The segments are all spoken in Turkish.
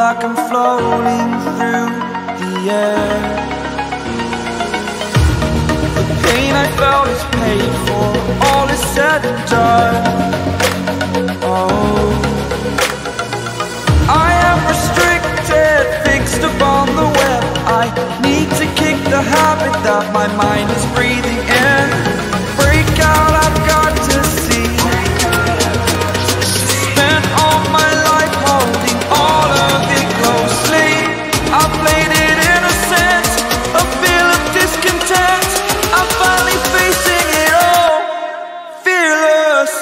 like I'm floating through the air. The pain I felt is paid for, all is said and done. Oh, I am restricted, fixed upon the web. I need to kick the habit that my mind is breathing in. Break out, I've got to see. Spent all my life holding all of it closely. I played it innocent, a feel of discontent. I'm finally facing it all, fearless.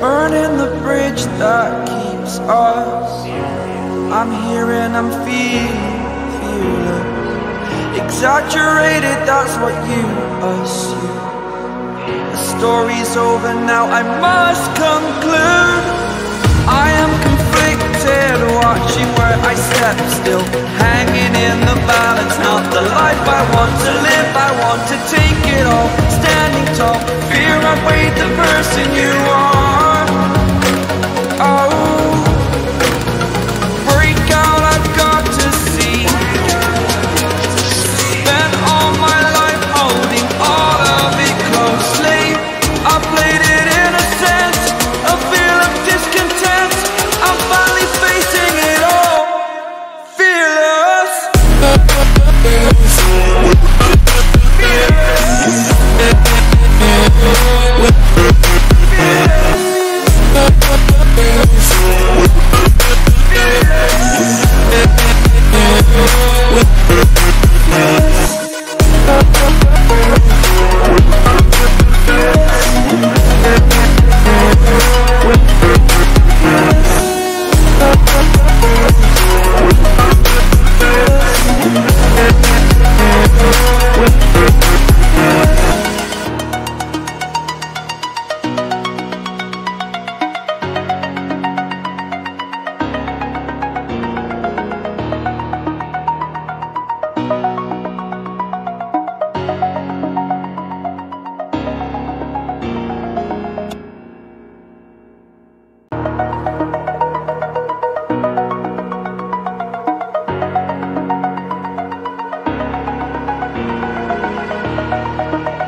Burning the bridge that keeps us. I'm here and I'm feeling fearless. Exaggerated, that's what you assume. The story's over now, I must conclude. I am conflicted, watching where I step still, hanging in the balance. Not the life I want to live, I want to take it all. Standing tall, fear outweighed the person you are. Oh, break out, I've got to see. Spent all my life holding all of it closely. I played it innocent, a feel of discontent. I'm finally facing it all, fearless.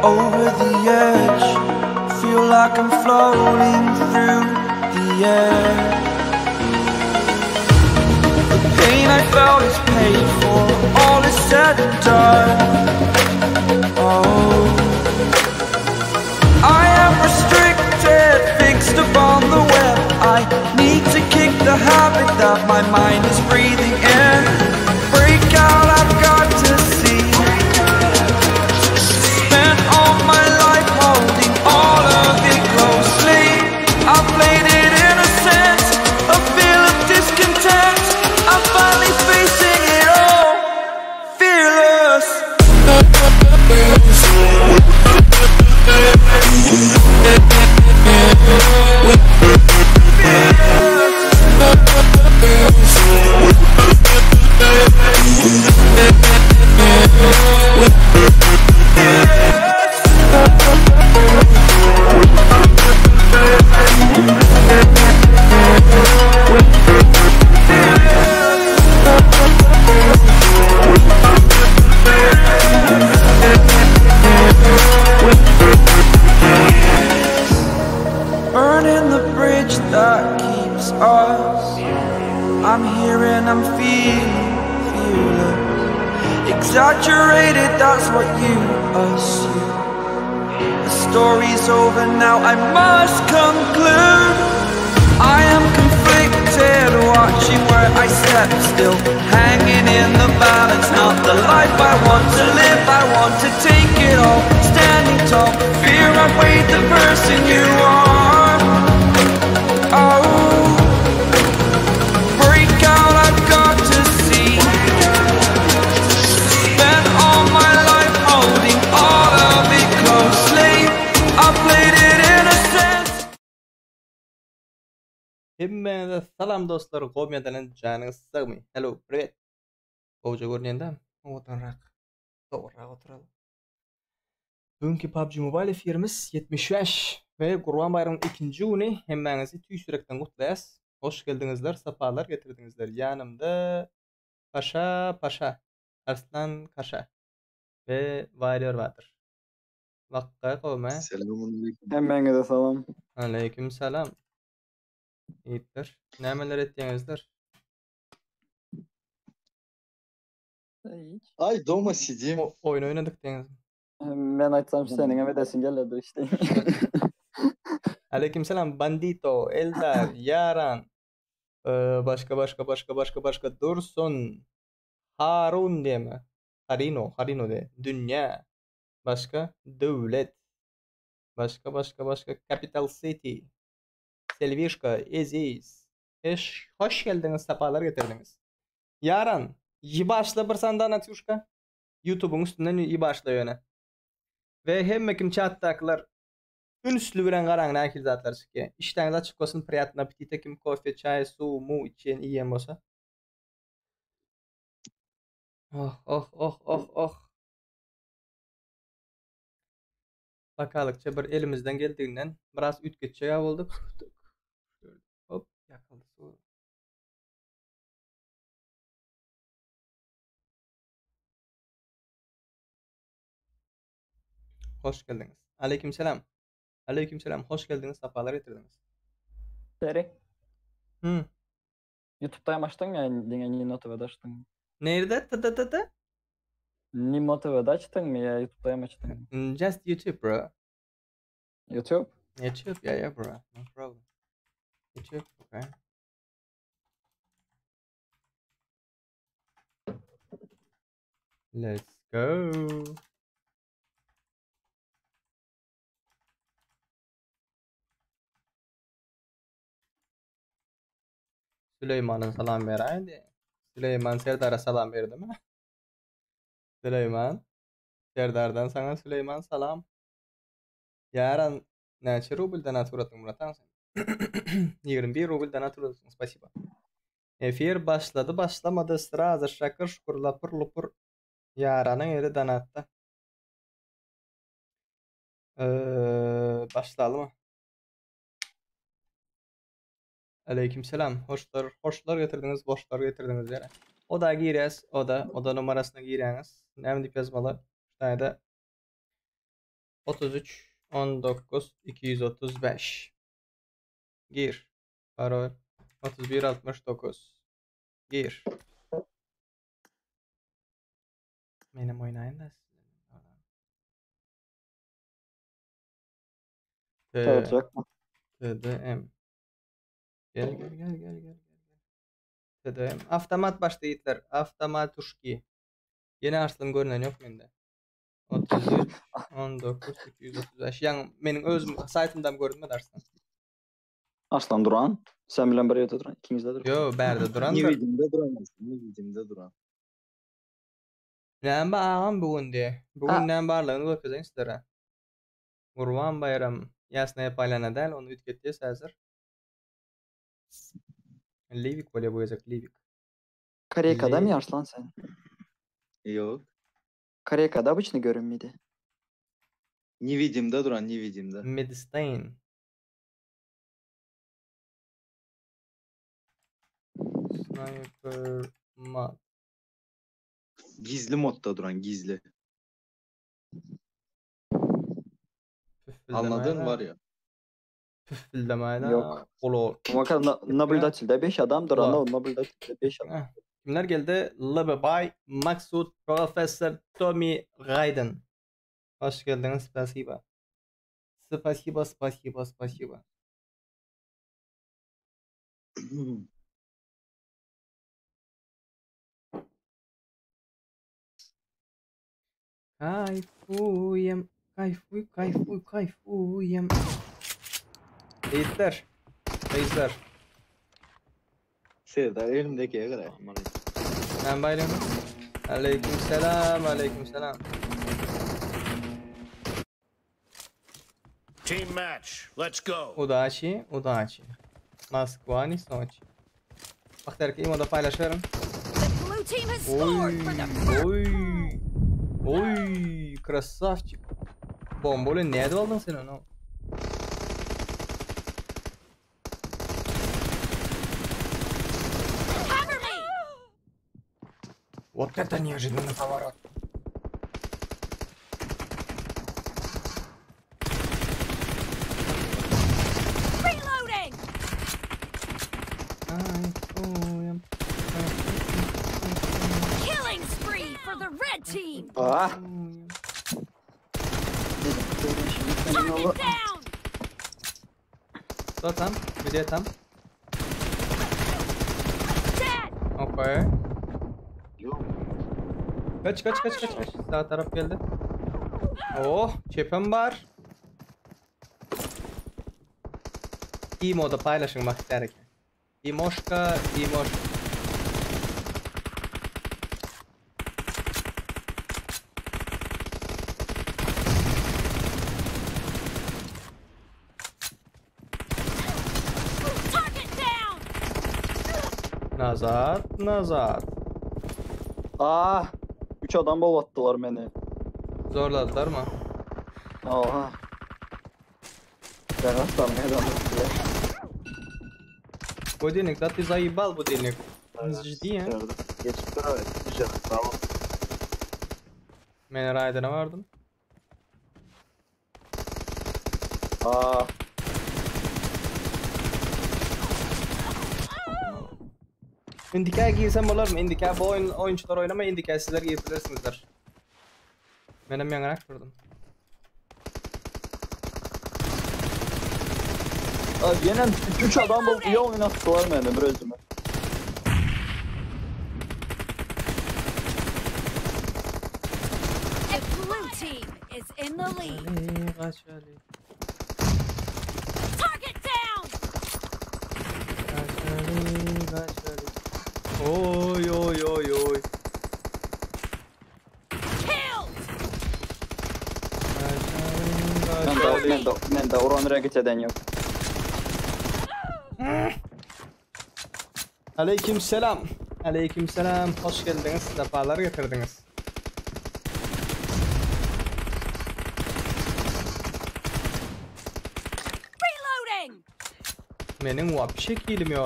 Over the edge, feel like I'm floating through the air. The pain I felt is paid for, all is said and done. Oh, I am restricted, fixed upon the web. I need to kick the habit that my mind is breathing in. Break out, I've got to see. Spent all my life holding all of it closely. I played it innocent, a feel of discontent. I'm finally facing it all, fearless. Burning the bridge that keeps us. I'm here and I'm feeling fearless. Exaggerated, that's what you assume. The story's over now, I must conclude. I am conflicted, watching where I step still, hanging in the balance. Not the life I want to live, I want to take it all. Standing tall, fear outweighed the person you are. Hemmenize salam dostlar. Gomyadan canınız sağmı. Hello, привет. Hoca görnende otanrak. Doğru oturalım. Bugünkü PUBG Mobile efirimiz 75 ve Kurban Bayramı'nın 2. günü hemmenizi tüysürekten kutlayas. Hoş geldinizler, safalar getirdinizler. Yanımda Paşa, Arslan Kaşa ve Warrior vardır. Vakka kavme. Selamünaleyküm. Hemmenize salam. Aleyküm selam. İyidir. Nemeler ettiğinizler? Ay doма sидим. Oyun oynadık deniz. Ben açsam senin eve desin gelirdi işte. Aleykümselam Bandito, Eldar, Yaran, başka Dursun, Harun diye mi? Harino de. Dünya, başka Devlet, başka Capital City, Selvişka, Eziz. Hoş geldiniz, sefalar getirdiniz. Yaran, iyi başla bir sandan Natyuşka. YouTube'un üstünden iyi başla yöne. Ve hem kim chat'takiler Ünüslü bilen garaň näkil zatlar çyky. İşden açyk bolsun, priятно аппетита, kim kofe, çay, su, mu içen iýen bolsa. Oh. Bakalykça bir elimizden geldiginden biraz üt geçýär boldyk. Hop, yakıldı su. Hoş geldiniz. Aleykümselam. Hoş geldiniz, safalar getirdiniz. Seri. Hı. YouTube'da açtın ya, Nimo TV'de açtın. Nerede? Nimo TV'de açtın mı ya, YouTube'da açtın? Just YouTube, bro. YouTube? YouTube, yeah, bro. No problem. YouTube, okay. Let's go. Süleyman'a salam beraydi. Süleyman Serdar'a salam berdi mi? Süleyman. Serdar'dan sana Süleyman salam. Yaran neçe rubldan aturatyň Muratan sen? 21 rubldan aturatyň. Spasiba. Efir başlamady sıra şakır şukur lapır Yaranyň eri danatda. Başlalymy? Aleykümselam. Hoşlar getirdiniz, boşlar getirdiniz ýere. O da giýäs, o da numarasyna giýäňiz. Näme diýip ýazmaly? Şaýda 33 19 235. Gir. Parol 31 69. Gir. Menim oýnaýyn da. Taracak mı? TDM. Gel. TDM. Avtomat başlaýytlar. Avtomatuşki. Yeni Arslan görünen yok mende. 33 19 235. Yani benim özüm saytımdan görünmedi Arslan. Arslan Duran. Sen bilen bir yerde duran. İkiniz de duran. Yo, berde duran da. Nividimde duran. Näme bagam bugün diye. Bugün näme barlygyny göküzen sizlere. Kurban bayram ýasnaýa paýlana däl, onu ütgetdiýäs häzir. Livik bolýa boýajak, Livik. Koreyka'da mı Arslan sen? Yok. Koreyka'da обычно görünmedi. Nividimde duran, nividimde. Midstein. Sniper mod. Gizli modda duran, gizli. Anladın var ya. Püfüldemäýle. Yok. Olo. Ama nablюдательde 5 adam duran, o nablюдательde 5 adam. Kimler geldi? Lababay, Maksud, Profesör Tommy Gaiden. Hoş geldiniz. Spasiba. Spasiba. Kayfuyem. Eğitler. Serdar elimdekiye kadar. Ben bayram. Aleykümselam. Team match. Let's go. Udachi. Moskva не Sochi. Baktlar ki imoda paylaşıyorum. The blue team has scored for the first. Oy, красавчик. Bombayla nerede aldın sen onu? Cover me! Вот это неожиданный поворот. Reloading! Killing spree for the red team! Ah. Target down! Кто там? Где там? Dead! Okey. Yok. Kaç. Sağ taraf geldi. Oh, çepem var. İmoda paylaşın bak derken. İmoşka. Target down! Nazat. Ah. 3 adam bolattılar beni. Zorladılar mı? Oha. Ben aslanmaya döndüm. Будильник, да ты заебал будильник. Жди, ha. Geçip beraber. Güzel. Tamam. Men Raider'a vardım. Ah. Indika giysem olur mu? Indika bu oyuncular oynama, Indika sizler giyebilirsinizler. Benim yanarak durdum. Yine 3 adam bulup iyi oynattılar beni bir özüme. The blue team is in the lead. Kaç Ali. Target down! Kaç Ali. Oy. Killed! Ben de oran hareket eden yok. Aleykümselam. Hoş geldiniz. Sefalar getirdiniz. Reloading! Benim vap şekilim ya.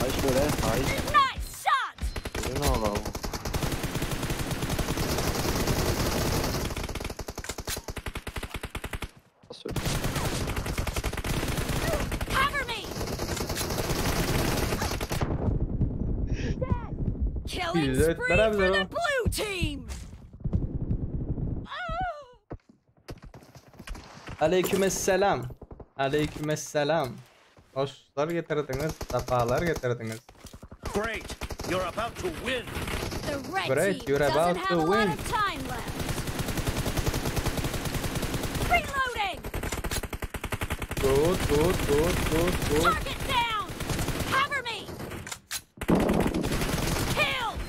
Ay şöyle. Ay. Nice shot! Şöyle ne oldu? Cover me! Killing Güzel, spree beraber for the o. blue team! Aleykümselam. Hoşlar getirdiniz. Sefalar getirdiniz. Great! You're about to win! The red Great, team you're doesn't about have to a lot win. of time left. Reloading! Good. Target down! Cover me! Killed!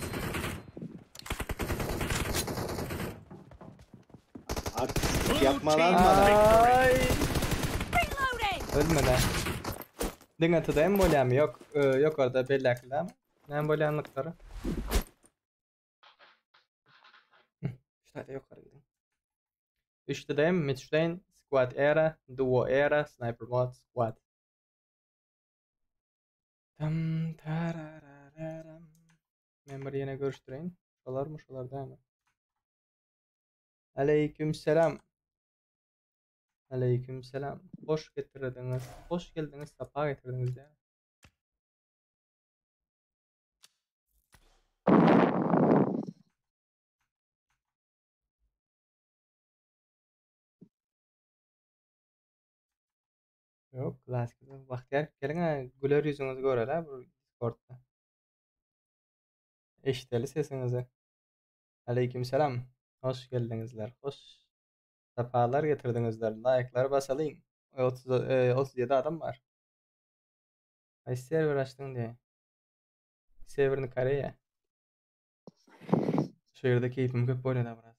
Artık yapma lan team bana. Ay. Reloading! Ölme lan. Dingatı embolyam yok. Yok orada bellekli ama. Ne embolyanlıkları? Hadi yukarı gidelim. 3'tedeyim. Midstein. Squad era. Duo era. Sniper mod. Squad. Tarararam. Member yine görüştüreyim. Şolar değil mi? Aleykümselam. Hoş getirdiniz. Hoş geldiniz. Safa getirdiniz ya. Yok, klasik. Bahtiyar gelin ha. Güler yüzünüzü görelim bu Discord'da. Eşiteli sesinizi. Aleykümselam. Hoş geldinizler. Hoş. Sefalar getirdinizler. Like'lar basalım. 37 adam var. Ay server açtın diye. Serverini kareye. Şu yerde keyfim köp oynadı biraz.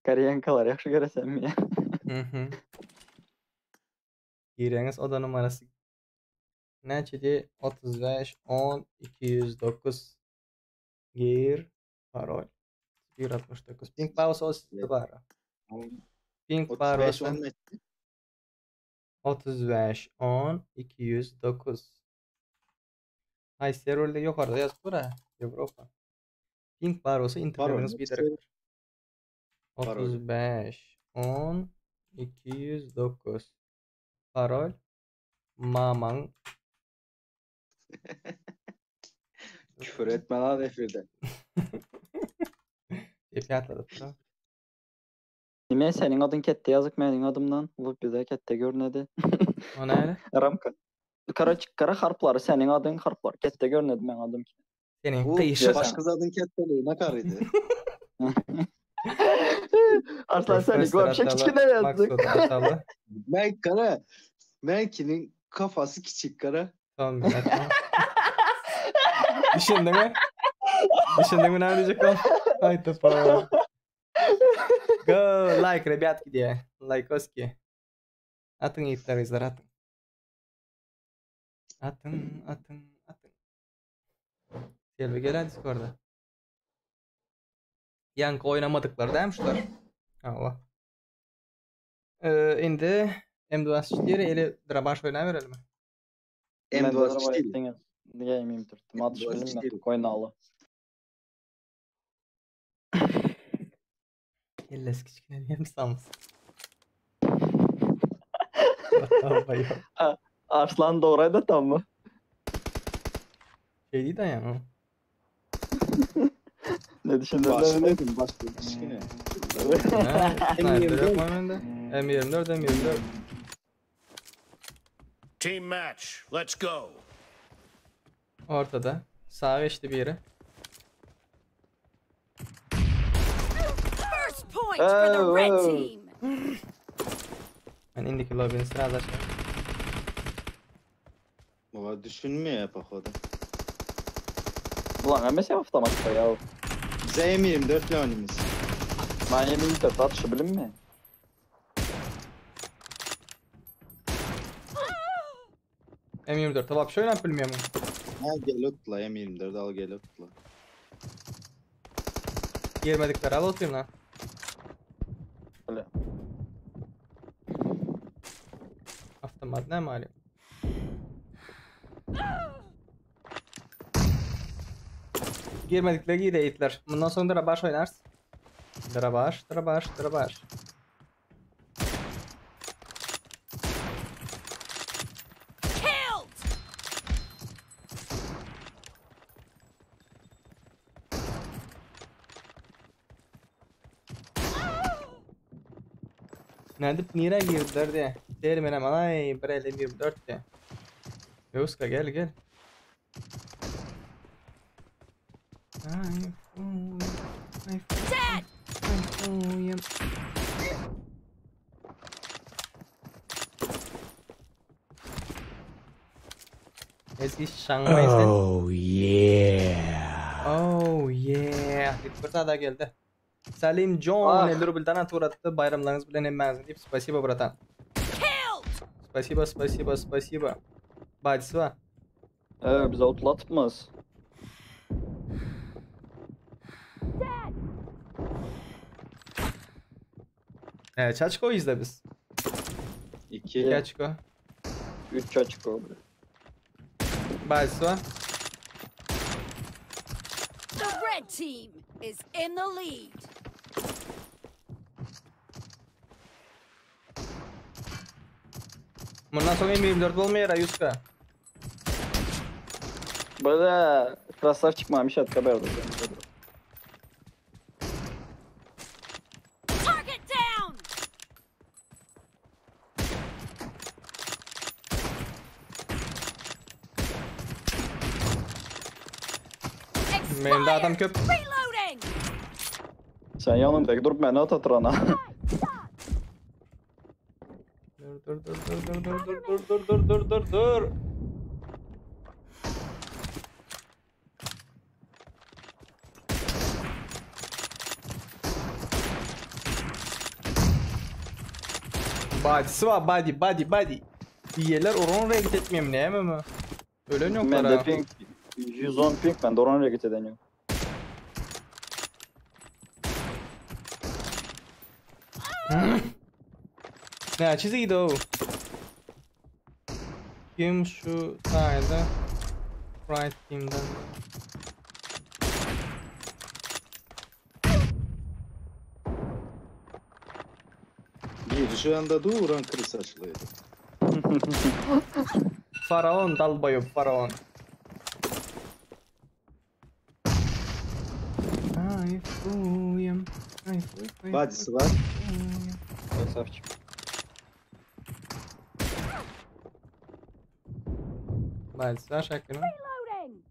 Kariyen kalar yaxşı görəsən mi? Hı hı. Gireniz oda numarası neçidi? 35 10 209. Gir parol 169. Ping pause o sizde var. Ping 35 parosu 10 ne? 35 10 209. Ay serverda yukarıda yazıp dur ha. Avrupa. Ping parosu internetiniz bir Parol. 35 10 209. Parol mamang Küfür etme lan efirde. Fiyatladı da. Nime senin adın kette yazık menin adımdan. Ulu bir de kette görnedi. O ne? Ramka. Kara harpları senin adın harplar. Kette görnedi men adım. Senin Bu kıyışı. başka adın ketteliği ne karıydı? Arslan seni gömşek içine yazdık. Maksud atalı. Ben kara. Menkinin kafası küçük kara. Tamam. Tamam. Düşündün mü? Düşündün mü ne diyecek lan? Haydi falan. Go like ребятки diye. Like oski. Atın iptarizler atın. Atın. Gel Discord'a. Yankı oynamadıkları değil mi şular? Allah. Indi M24 eli drabaş oynayıverelim mi? M24 değil. Diyemeyim tuttum. Atış bizimle. Oynalı. Elles küçükler yerim sanmısın. Arslan doğraydı da tam mı? Şey değil de yani. Ne düşündün? Başladım başka bir şey ne? Sniper yok mu önünde? M24. Team match. Let's go. Ortada. Sağa geçti bir yere. First point for the red team. Ben indiki lobinin sırada. Baba düşünmüyor ya pakoda. Ulan hemen avtomatik ya. Z24 leonimiz. Ben yemin de atışı bilin mi? M24 tabak şöyle bilmiyor mu? Ha gel otla M24 al gel otla. Girmedikleri al oturayım lan. Öyle. Avtomat ne mali? Girmedikleri iyi de eğitler. Bundan sonra drabaş oynarsın. Drabaş. Killed. Nereye girdiler diye. Derim ben hemen ay bir 24 diye. Yoska gel. Dead. Eski Shanghai sen. Oh yeah. Bir daha geldi. Salim John 50 rubldan aturattı. Bayramlarınız bilen emmeniz deyip spasiba bratan. Killed. Spasiba. Badisi var. Bize otlatmaz. Çaçko izle biz. 2. Çaçko. 3 açık oldu. Badisi var. The red team is in the lead. Bundan sonra M24 olmayara Yuska. Böyle kraslar çıkmamış hatta böyle. Target down. Benim de adam köp. Reloading. Sen yanımdaki durup beni at atırana. Dur. Badisi var body. Diyeler oran hareket etmeyeyim ne mi? Öyle yoklar Ben de ha. ping 110 ping ben de oraya hareket edeniyorum. Ne çiziydi o? Kim şu sayede right team'den Bir şu anda da Uğran kırısı açılıyordu. Faraon dalbayıp faraon. Ay fuyum. Ay fuy. Bacısı var. Safçı. Balsa şakkının. Reloading.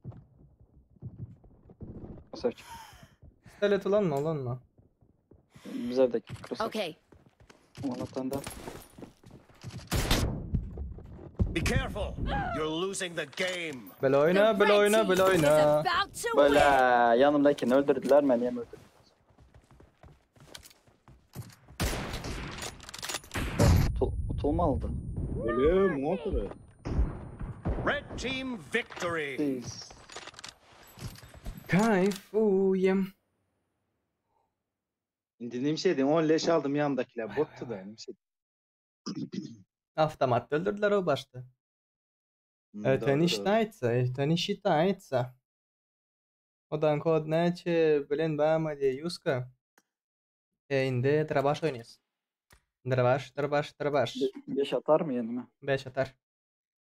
Safçı. Stelet ulan mı? Biz evdeki kırısı. Okay. Anlatan da. Be careful. You're losing the game. Böyle The oyna, red böyle oyna, team böyle is oyna. about to Böyle win. yanımdakini öldürdüler beni yem öldürdü. Utulma aldı. Öyle mi motoru? Red team victory. Kayfuyum. Dinlediğim şey diyeyim. 10 leş aldım yanımdakiler. Bottu da. Yani. Şey. Avtomat öldürdüler o başta. Doğru, Öten işitaytsa. Odan kod neçe bilen bağma diye yuska. Inde drabaş oynayız. Drabaş. 5 atar mı yanıma? 5 atar.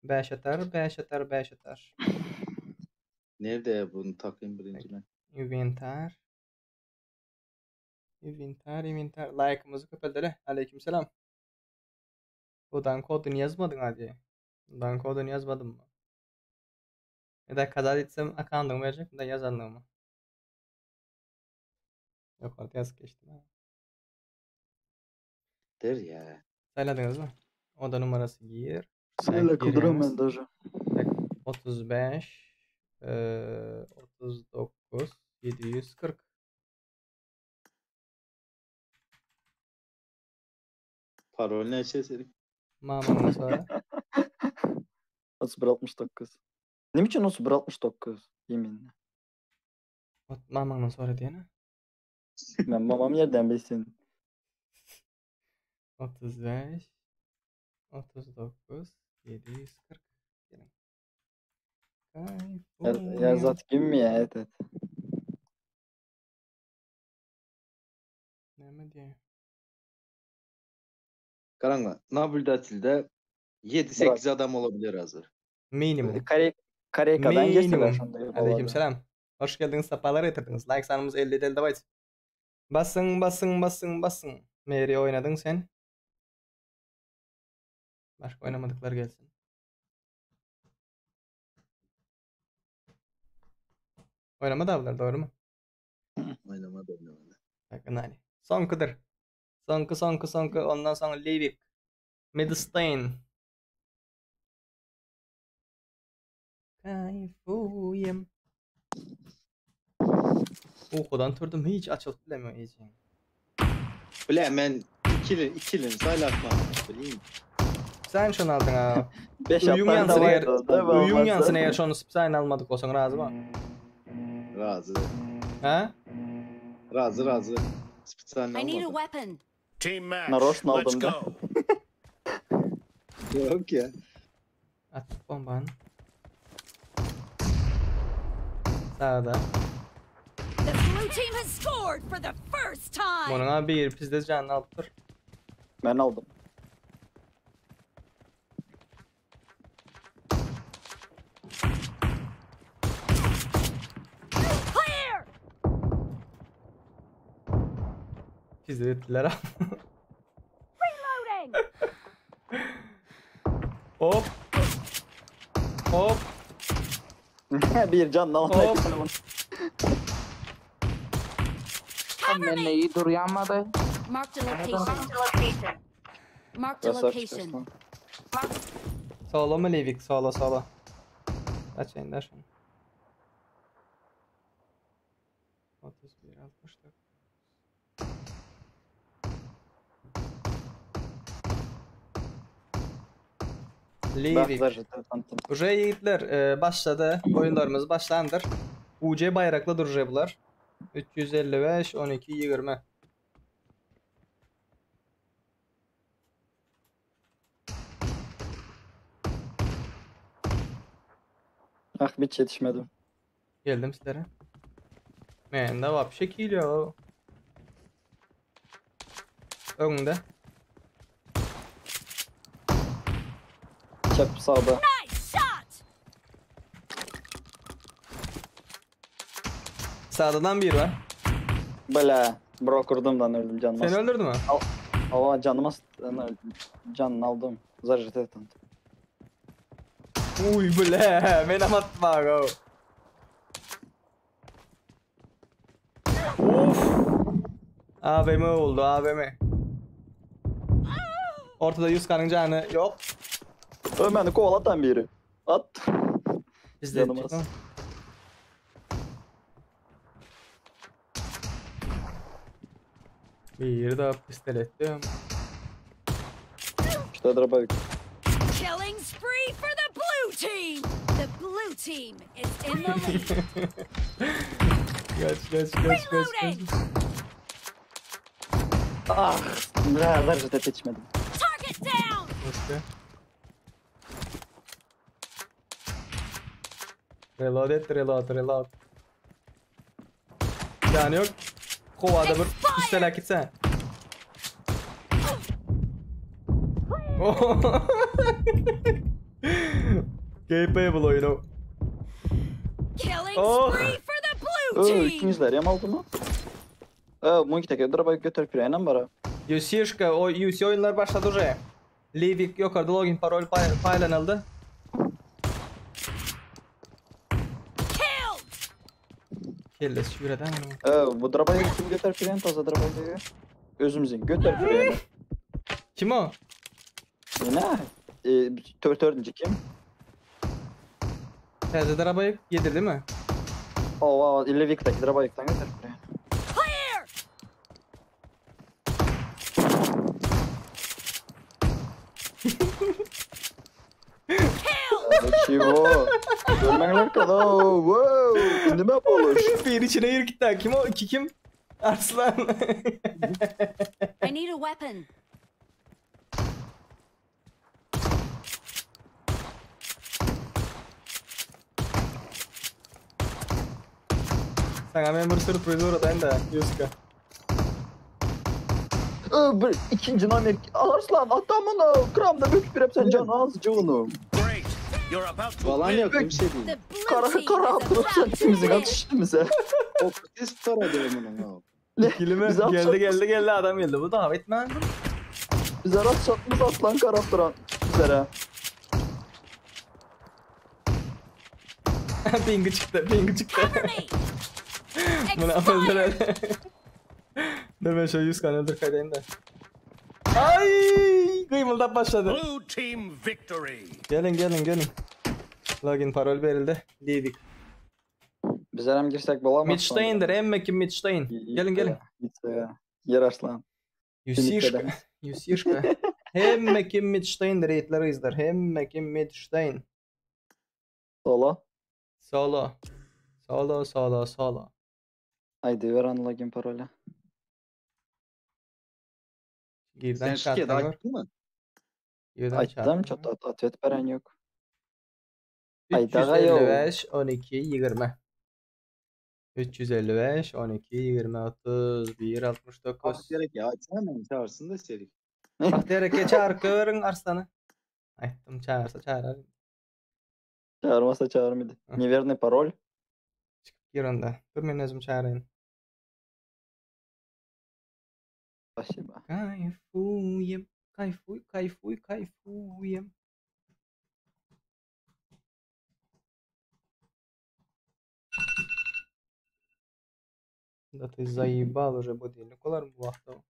5 atar. Nerede bunu takayım birinci ben? Inventar. Like'ımızı kapatele. Aleykümselam. Odan kodunu yazmadın hadi. Odan kodunu yazmadın mı? Ya da kaza etsem akandığımı verecek mi da yazanlığımı? Yok orada yazık geçtim ha. Der ya. Sayladınız mı? Oda numarası gir. Söyle kıldıram ben de hocam. 35 39 740. Parol ne şey senin? Mamamdan sonra. Nasıl 169? Ne biçim nasıl 169? Yeminle. Mamamdan sonra diyene. Ben babam yerden bilsin. 35 39 740. Gelin. Ya zat kim mi ya? Evet. Ne mi diye? Karanla. Nabüldatil'de 7-8 adam olabilir hazır. Minimum. Kareykadan geçseler Minimum. şimdi. Aleykümselam. Hoş geldiniz, sefalar getirdiniz. Like sanımız 50 del davayt. Basın. Mary oynadın sen. Başka oynamadıklar gelsin. Oynamadı abiler, doğru mu? Oynamadı. Bakın hani. Sonkudur. Sonku. Ondan sonra Leivik. Midstein. Kayfuyum. Okudan turdum, hiç açılıp bilemiyorum hiç. Bile ben ikilin saylatma. Bileyim. Sen şunu aldın ha. 5 Uyum atlar yansın da eğer. vardı. Uyum yansın eğer şunu sen almadık olsan razı mı? Razı. Ha? Razı. Spitsen I need a olmadı. weapon. Team match. Naroş'un Let's aldım da. go. Yok ya. Attık bombanı. Sağda. The blue team has scored for the first time. Bunun abi bir pizde canını alıp dur. Ben aldım. Clear. Pizde ettiler abi. Reloading. Hop. Bir canla almak. Cover me. iyi dur yanmadı. Marked a location. Marked a Basar location. çıkarsın. Solo mu Leivik? Solo. Kaç ender şunu? 31 64. Livik. Zajete tanıtım. Uje yiğitler başladı. Oyunlarımız başlandır. UC bayraklı duracak bunlar. 355 12 20. Ah hiç yetişmedim. Geldim sizlere. Men de вообще kilo. Önünde. Çep sağda. Nice shot! Sağdan bir var. Böyle. Broker'dan öldüm canım. Seni öldürdü mü? Hava canım öldüm. Canını aldım. Zajete tanıtım. Uy ble, men atma go. Of. AVM oldu AVM. Ortada 100 kanın canı yok. Ömer'i kovalatan biri. At. Bizde Canım çıktı. az. Bir daha pistolettim. İşte draba yük. Killing spree for the blue team! The blue team is in the lead. Geç. Reloading! Ah. Zajete geçmedim. Target down! Başka. Reload. Yani yok. Kovada bir pistolet gitsen. Capable oyunu. Killing Oh. spree for the blue team! İkinizler yam aldı mı? Munki teke draba yük götür pireyle bara. UC'şka, o UC oyunlar başladı уже. Livik yukarıda login parol paylanıldı. Kill! Kelles şurada mı? Bu draba yük kim götür pireyle taza draba yük. Özümüzün götür pireyle. Kim o? Yine. Dördüncü kim? Teyze arabayı yedirdi mi? Ova Levik'teki draba yükten götür pireyle. Clear! Kill! Çivo. Görmenler kadar. Wow. Şimdi mi yapılır? Bir içine yürü gitti. Kim o? İki kim? Arslan. I need a weapon. Sana memur sürpriz uğradayım da. Yuska. Bir ikinci namer. Arslan atamını. Kramda büküp bir sen can az canım. Great. You're about to Falan win. yok kimse değil. The blue Kara team kara is atılıp about sen to ikimizin win. atıştığımıza. O test taradı eminim ha. Kilime Bize geldi adam geldi. Bu davet etme. Bize rast çatmış aslan karakteran. Bizlere. Pingi çıktı. Cover me! Bunu Expired! öldürelim. Dur ben şu 100 kan öldür kaydayım da. Ay, kıymıldak başladı. Blue team victory. Gelin. Login parol verildi. Livik. Bizlere hem girsek bolamaz. Midstein'dir. Emme kim Midstein. Gelin. Gitse ya. Yer arslan. Yusişka. Hemme kim Midstein'dir. Eğitleri izler. Hemme kim Midstein. Sola. Solo. Haydi ver login parole. Girden Sen şirket şartlar var. açtın mı? Girden Açtım şartlar çat var. atvet veren yok. Aydaga yok. 355 12 20. 355 12 20 31 69. Bak gerek ya. Açsana beni çağırsın da seri. Bahtiyar'a çağır kırın arslanı. Aytım çağırsa çağırar. Çağırmasa çağırmadı. Hı. Неверный parol. Gir onda. Dur ben özüm çağırayım. Спасибо. Kayfuyum. Да ты заебал уже будильник. Олар bu vaqtda.